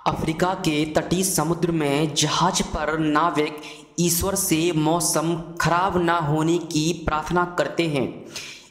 Africa के तटीय समुद्र में जहाज पर नाविक ईश्वर से मौसम खराब ना होने की प्रार्थना करते हैं।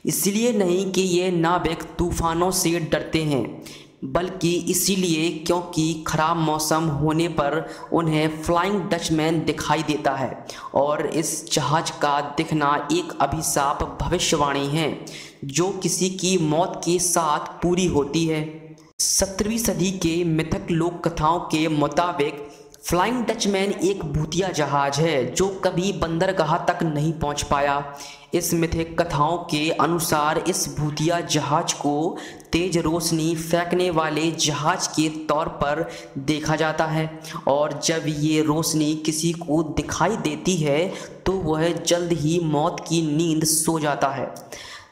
इसलिए नहीं कि ये नाविक तूफानों से डरते हैं, बल्कि इसीलिए क्योंकि खराब मौसम होने पर उन्हें फ्लाइंग डचमैन दिखाई देता है और इस जहाज का दिखना एक अभिशाप भविष्यवाणी है जो किसी की मौत के साथ पूरी होती है। 17वीं सदी के मिथक लोक कथाओं के मुताबिक फ्लाइंग डचमैन एक भूतिया जहाज है जो कभी बंदरगाह तक नहीं पहुंच पाया। इस मिथिक कथाओं के अनुसार इस भूतिया जहाज को तेज रोशनी फेंकने वाले जहाज के तौर पर देखा जाता है और जब ये रोशनी किसी को दिखाई देती है तो वह जल्द ही मौत की नींद सो जाता है।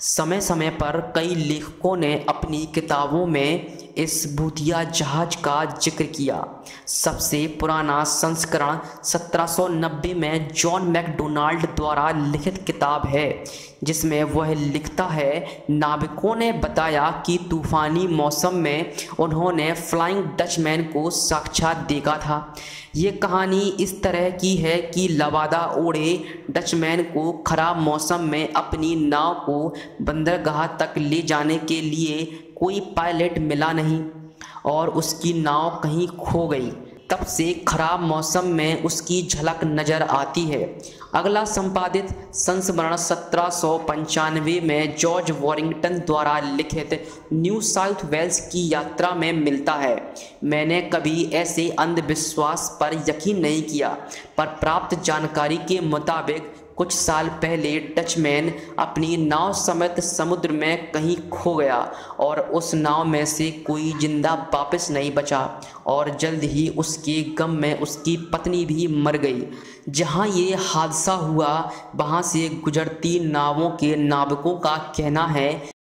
समय समय पर कई लेखकों ने अपनी किताबों में इस भूतिया जहाज का जिक्र किया। सबसे पुराना संस्करण 1790 में जॉन मैकडोनाल्ड द्वारा लिखित किताब है, जिसमें वह लिखता है, नाविकों ने बताया कि तूफानी मौसम में उन्होंने फ्लाइंग डचमैन को साक्षात देखा था। ये कहानी इस तरह की है कि लबादा ओढ़े डचमैन को खराब मौसम में अपनी नाव को बंदरगाह तक ले जाने के लिए कोई पायलट मिला नहीं और उसकी नाव कहीं खो गई। तब से खराब मौसम में उसकी झलक नज़र आती है। अगला संपादित संस्मरण 1795 में जॉर्ज वॉरिंगटन द्वारा लिखित न्यू साउथ वेल्स की यात्रा में मिलता है। मैंने कभी ऐसे अंधविश्वास पर यकीन नहीं किया, पर प्राप्त जानकारी के मुताबिक कुछ साल पहले डचमैन अपनी नाव समेत समुद्र में कहीं खो गया और उस नाव में से कोई जिंदा वापस नहीं बचा और जल्द ही उसके गम में उसकी पत्नी भी मर गई। जहां ये हादसा हुआ वहां से गुजरती नावों के नाविकों का कहना है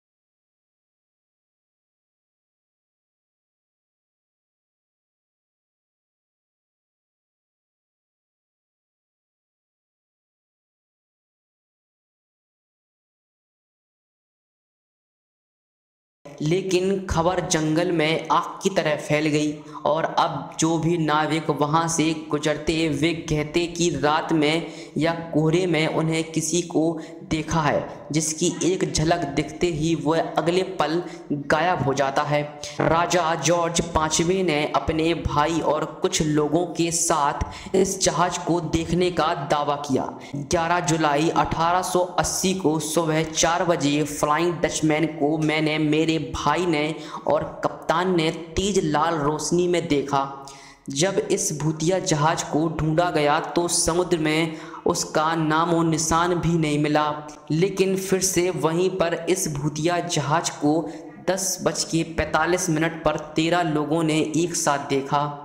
लेकिन खबर जंगल में आग की तरह फैल गई और अब जो भी नाविक वहां से गुजरते वे कहते कि रात में या कोहरे में उन्हें किसी को देखा है, जिसकी एक झलक दिखते ही वह अगले पल गायब हो जाता है। राजा जॉर्ज पांचवें ने अपने भाई और कुछ लोगों के साथ इस जहाज को देखने का दावा किया। 11 जुलाई 1880 को सुबह 4 बजे फ्लाइंग डचमैन को मैंने, मेरे भाई ने और कप्तान ने तेज लाल रोशनी में देखा। जब इस भूतिया जहाज को ढूंढा गया तो समुद्र में उसका नामो निशान भी नहीं मिला, लेकिन फिर से वहीं पर इस भूतिया जहाज को 10:45 पर 13 लोगों ने एक साथ देखा।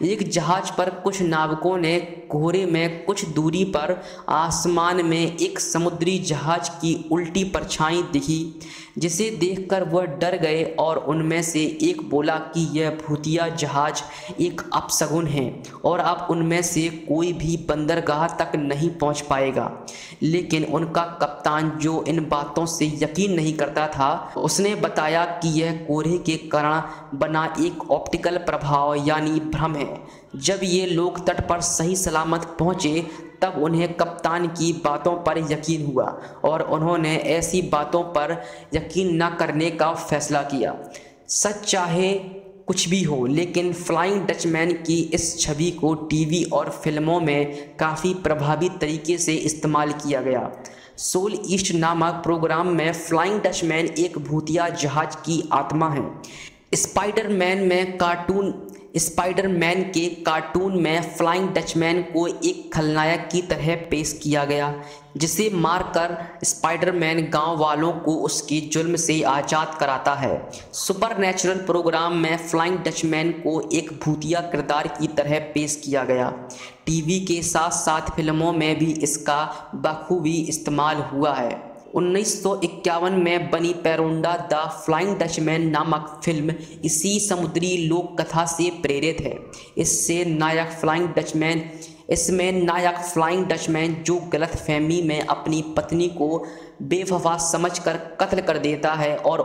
एक जहाज पर कुछ नाविकों ने कोहरे में कुछ दूरी पर आसमान में एक समुद्री जहाज की उल्टी परछाई दिखी, जिसे देखकर वह डर गए और उनमें से एक बोला कि यह भूतिया जहाज एक अपशगुन है और अब उनमें से कोई भी बंदरगाह तक नहीं पहुंच पाएगा। लेकिन उनका कप्तान, जो इन बातों से यकीन नहीं करता था, उसने बताया कि यह कोहरे के कारण बना एक ऑप्टिकल प्रभाव यानी भ्रम है। जब ये लोग तट पर सही सलामत पहुंचे तब उन्हें कप्तान की बातों पर यकीन हुआ और उन्होंने ऐसी बातों पर यकीन न करने का फैसला किया। सच चाहे कुछ भी हो, लेकिन फ्लाइंग डचमैन की इस छवि को टीवी और फिल्मों में काफ़ी प्रभावी तरीके से इस्तेमाल किया गया। सोल ईस्ट नामक प्रोग्राम में फ्लाइंग डचमैन एक भूतिया जहाज की आत्मा है। स्पाइडरमैन के कार्टून में फ्लाइंग डचमैन को एक खलनायक की तरह पेश किया गया, जिसे मारकर स्पाइडरमैन गांव वालों को उसके जुल्म से आज़ाद कराता है। सुपरनैचुरल प्रोग्राम में फ्लाइंग डचमैन को एक भूतिया किरदार की तरह पेश किया गया। टीवी के साथ साथ फिल्मों में भी इसका बखूबी इस्तेमाल हुआ है। 1951 में बनी पेरोंडा द फ्लाइंग डचमैन नामक फिल्म इसी समुद्री लोक कथा से प्रेरित है। इसमें नायक फ्लाइंग डचमैन जो गलतफहमी में अपनी पत्नी को बेवफा समझकर कत्ल कर देता है और